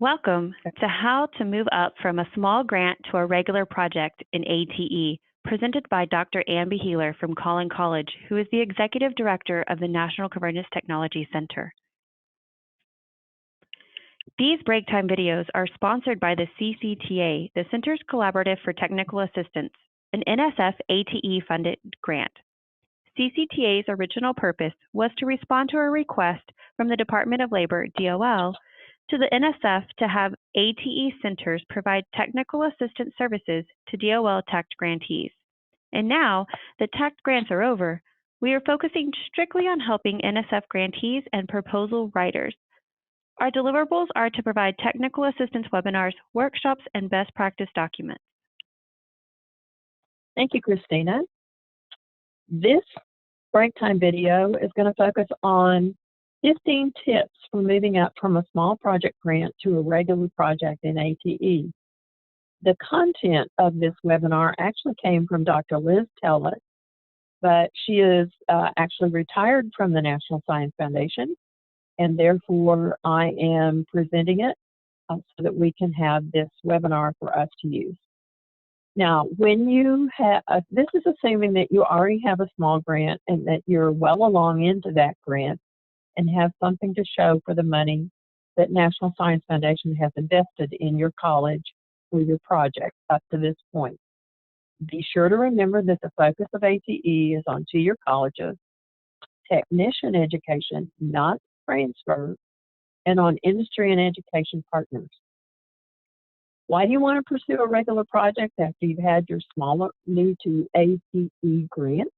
Welcome to How to Move Up from a Small Grant to a Regular Project in ATE, presented by Dr. Ann B. Healer from Collin College, who is the Executive Director of the National Convergence Technology Center. These break time videos are sponsored by the CCTA, the Center's Collaborative for Technical Assistance, an NSF ATE-funded grant. CCTA's original purpose was to respond to a request from the Department of Labor, DOL, to the NSF to have ATE centers provide technical assistance services to DOL TACT grantees. And now that TACT grants are over, we are focusing strictly on helping NSF grantees and proposal writers. Our deliverables are to provide technical assistance webinars, workshops, and best practice documents. Thank you, Christina. This break time video is going to focus on 15 tips for moving up from a small project grant to a regular project in ATE. The content of this webinar actually came from Dr. Liz Tellett, but she is actually retired from the National Science Foundation, and therefore I am presenting it so that we can have this webinar for us to use. Now, when you have, this is assuming that you already have a small grant and that you're well along into that grant and have something to show for the money that National Science Foundation has invested in your college or your project up to this point. Be sure to remember that the focus of ATE is on two-year colleges, technician education, not transfer, and on industry and education partners. Why do you want to pursue a regular project after you've had your smaller new to ATE grant?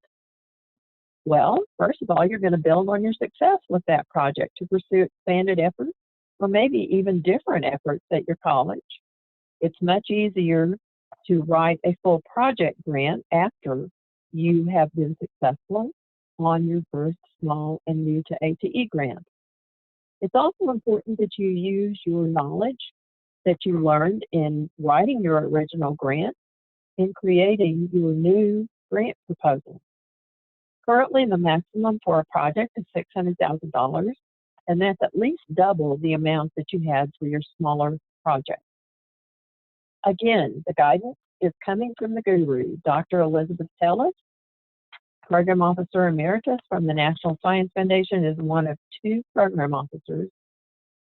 Well, first of all, you're going to build on your success with that project to pursue expanded efforts or maybe even different efforts at your college. It's much easier to write a full project grant after you have been successful on your first small and new to ATE grant. It's also important that you use your knowledge that you learned in writing your original grant in creating your new grant proposal. Currently, the maximum for a project is $600,000, and that's at least double the amount that you had for your smaller project. Again, the guidance is coming from the guru, Dr. Elizabeth Tellett, Program Officer Emeritus from the National Science Foundation, is one of two program officers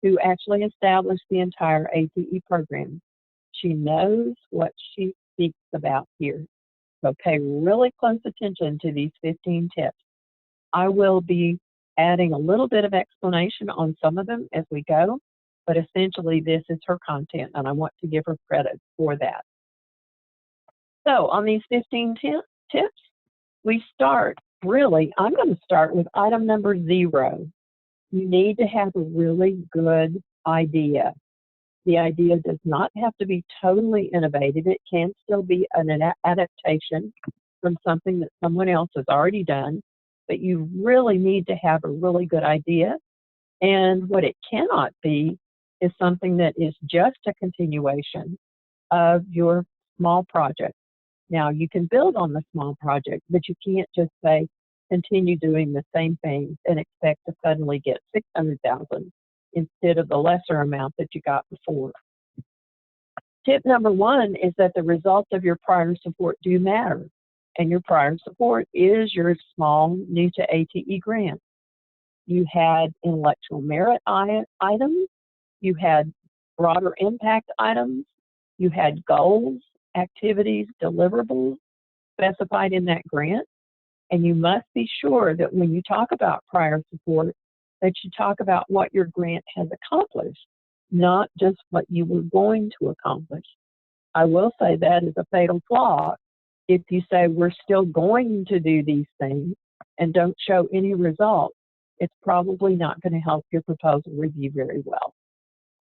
who actually established the entire ATE program. She knows what she speaks about here. So pay really close attention to these 15 tips. I will be adding a little bit of explanation on some of them as we go, but essentially this is her content, and I want to give her credit for that. So on these 15 tips, we start, really, I'm going to start with item number 0. You need to have a really good idea. The idea does not have to be totally innovative. It can still be an adaptation from something that someone else has already done, but you really need to have a really good idea. And what it cannot be is something that is just a continuation of your small project. Now, you can build on the small project, but you can't just say, continue doing the same things and expect to suddenly get $600,000 instead of the lesser amount that you got before. Tip number 1 is that the results of your prior support do matter, and your prior support is your small new to ATE grant. You had intellectual merit items, you had broader impact items, you had goals, activities, deliverables specified in that grant, and you must be sure that when you talk about prior support, that you talk about what your grant has accomplished, not just what you were going to accomplish. I will say that is a fatal flaw. If you say we're still going to do these things and don't show any results, it's probably not going to help your proposal review very well.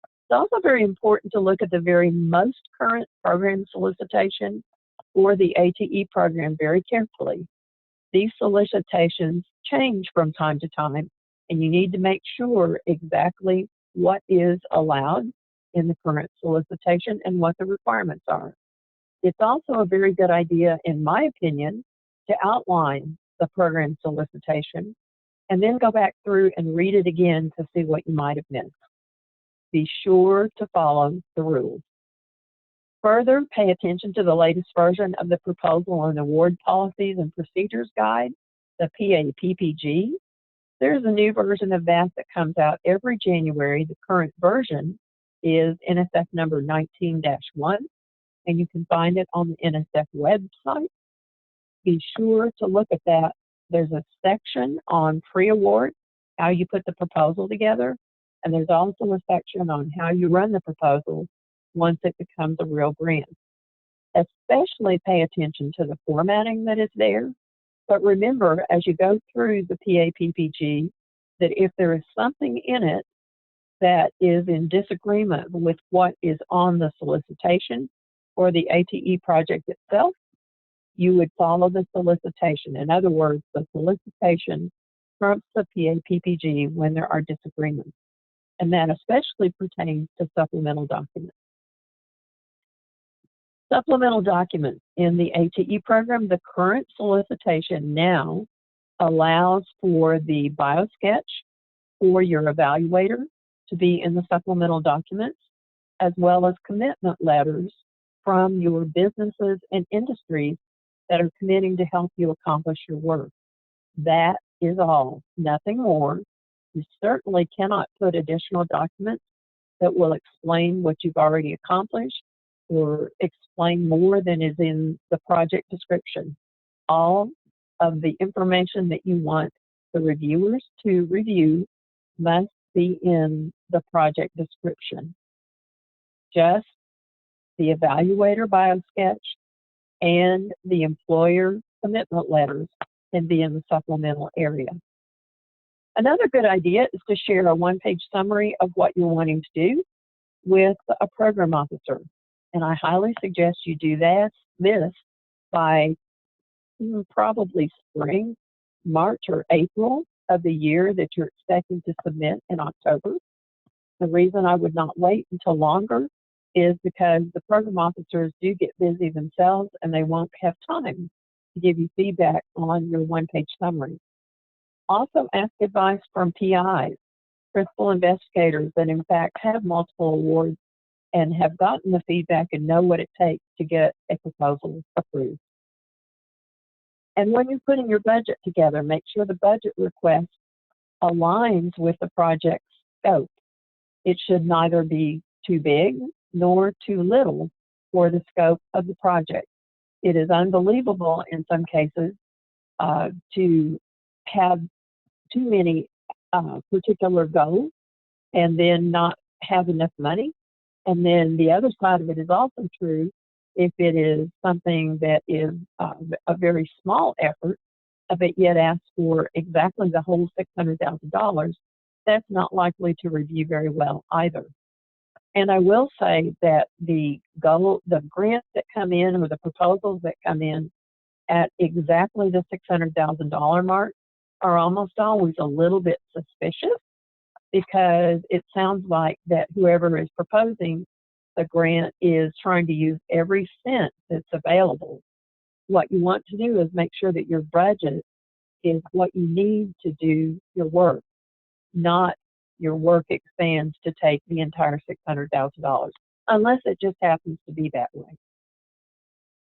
It's also very important to look at the very most current program solicitation for the ATE program very carefully. These solicitations change from time to time, and you need to make sure exactly what is allowed in the current solicitation and what the requirements are. It's also a very good idea, in my opinion, to outline the program solicitation and then go back through and read it again to see what you might have missed. Be sure to follow the rules. Further, pay attention to the latest version of the Proposal and Award Policies and Procedures Guide, the PAPPG. There's a new version of that that comes out every January. The current version is NSF number 19-1, and you can find it on the NSF website. Be sure to look at that. There's a section on pre-award, how you put the proposal together, and there's also a section on how you run the proposal once it becomes a real grant. Especially pay attention to the formatting that is there. But remember, as you go through the PAPPG, that if there is something in it that is in disagreement with what is on the solicitation or the ATE project itself, you would follow the solicitation. In other words, the solicitation trumps the PAPPG when there are disagreements. And that especially pertains to supplemental documents. Supplemental documents in the ATE program, the current solicitation now allows for the biosketch for your evaluator to be in the supplemental documents, as well as commitment letters from your businesses and industries that are committing to help you accomplish your work. That is all, nothing more. You certainly cannot put additional documents that will explain what you've already accomplished or explain more than is in the project description. All of the information that you want the reviewers to review must be in the project description. Just the evaluator biosketch and the employer commitment letters can be in the supplemental area. Another good idea is to share a one-page summary of what you're wanting to do with a program officer. And I highly suggest you do this by probably spring, March or April of the year that you're expecting to submit in October. The reason I would not wait until longer is because the program officers do get busy themselves and they won't have time to give you feedback on your one-page summary. Also ask advice from PIs, principal investigators that in fact have multiple awards and have gotten the feedback and know what it takes to get a proposal approved. And when you're putting your budget together, make sure the budget request aligns with the project's scope. It should neither be too big nor too little for the scope of the project. It is unbelievable in some cases to have too many particular goals and then not have enough money. And then the other side of it is also true if it is something that is a very small effort, but yet asks for exactly the whole $600,000, that's not likely to review very well either. And I will say that the grants that come in or the proposals that come in at exactly the $600,000 mark are almost always a little bit suspicious, because it sounds like that whoever is proposing the grant is trying to use every cent that's available. What you want to do is make sure that your budget is what you need to do your work, not your work expands to take the entire $600,000, unless it just happens to be that way.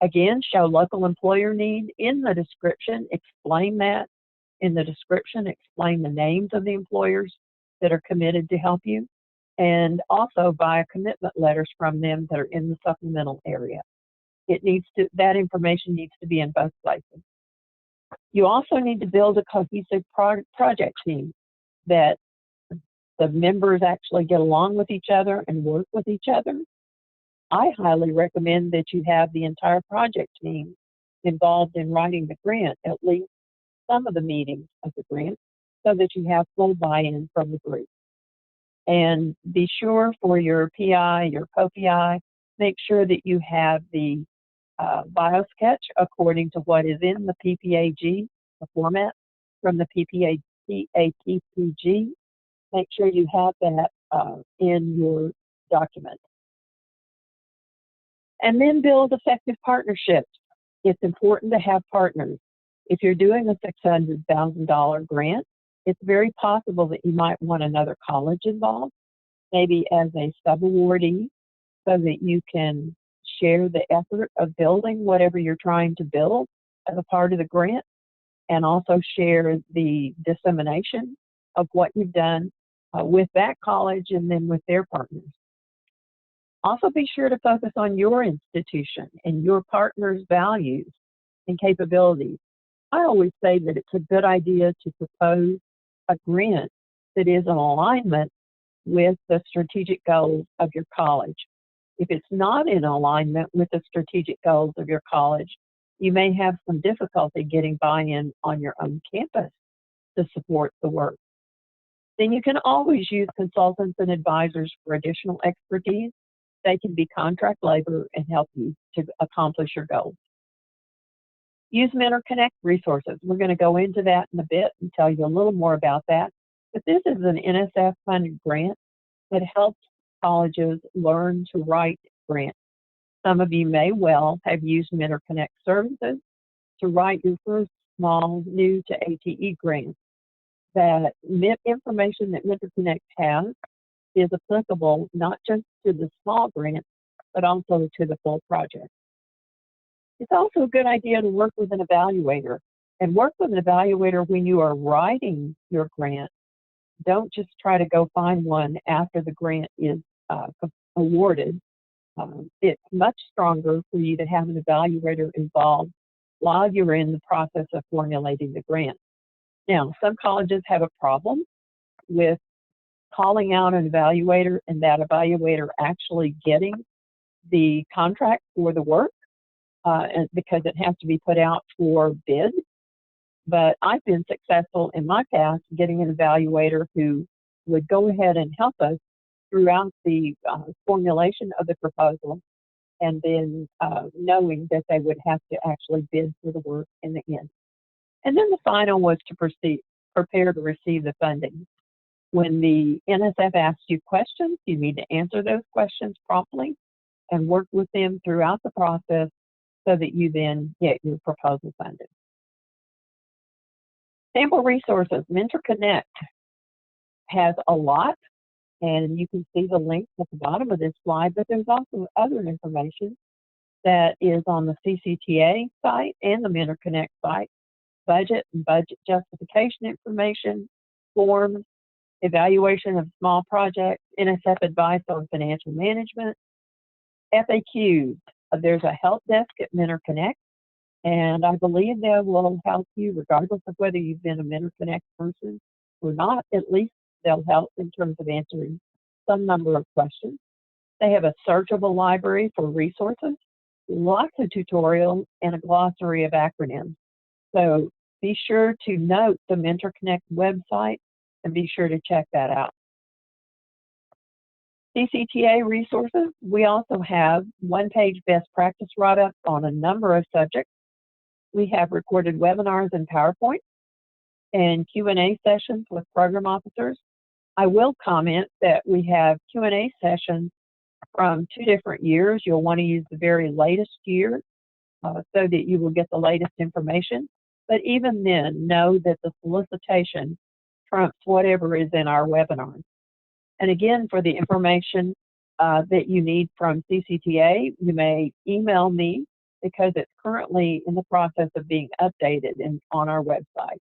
Again, show local employer need in the description, explain that in the description, explain the names of the employers that are committed to help you, and also buy commitment letters from them that are in the supplemental area. That information needs to be in both places. You also need to build a cohesive project team that the members actually get along with each other and work with each other. I highly recommend that you have the entire project team involved in writing the grant, at least some of the meetings of the grant, so that you have full buy-in from the group. And be sure for your PI, your co-PI, make sure that you have the biosketch according to what is in the PPAG, the format from the PAPPG. Make sure you have that in your document. And then build effective partnerships. It's important to have partners. If you're doing a $600,000 grant, it's very possible that you might want another college involved. maybe as a sub-awardee, so that you can share the effort of building whatever you're trying to build as a part of the grant, and also share the dissemination of what you've done with that college and then with their partners. Also be sure to focus on your institution and your partner's values and capabilities. I always say that it's a good idea to propose a grant that is in alignment with the strategic goals of your college. If it's not in alignment with the strategic goals of your college, you may have some difficulty getting buy-in on your own campus to support the work. Then you can always use consultants and advisors for additional expertise. They can be contract labor and help you to accomplish your goals. Use Mentor Connect resources. We're going to go into that in a bit and tell you a little more about that. But this is an NSF-funded grant that helps colleges learn to write grants. Some of you may well have used Mentor Connect services to write your first small new to ATE grant. That information that Mentor Connect has is applicable not just to the small grant, but also to the full project. It's also a good idea to work with an evaluator, and work with an evaluator when you are writing your grant. Don't just try to go find one after the grant is awarded. It's much stronger for you to have an evaluator involved while you're in the process of formulating the grant. Now, some colleges have a problem with calling out an evaluator and that evaluator actually getting the contract for the work, and because it has to be put out for bid. But I've been successful in my past getting an evaluator who would go ahead and help us throughout the formulation of the proposal, and then knowing that they would have to actually bid for the work in the end. And then the final was to prepare to receive the funding. When the NSF asks you questions, you need to answer those questions promptly and work with them throughout the process so that you then get your proposal funded. Sample resources. Mentor Connect has a lot, and you can see the links at the bottom of this slide, but there's also other information that is on the CCTA site and the Mentor Connect site. Budget and budget justification information, forms, evaluation of small projects, NSF advice on financial management, FAQs. There's a help desk at Mentor Connect, and I believe they will help you regardless of whether you've been a Mentor Connect person or not. At least they'll help in terms of answering some number of questions. They have a searchable library for resources, lots of tutorials, and a glossary of acronyms. So be sure to note the Mentor Connect website and be sure to check that out. CCTA resources. We also have one-page best practice write-ups on a number of subjects. We have recorded webinars in PowerPoint and Q&A sessions with program officers. I will comment that we have Q&A sessions from 2 different years. You'll want to use the very latest year so that you will get the latest information. But even then, know that the solicitation trumps whatever is in our webinars. And again, for the information that you need from CCTA, you may email me because it's currently in the process of being updated on our website.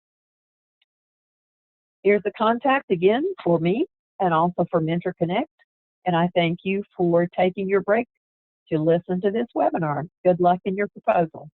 Here's the contact again for me and also for Mentor Connect. And I thank you for taking your break to listen to this webinar. Good luck in your proposal.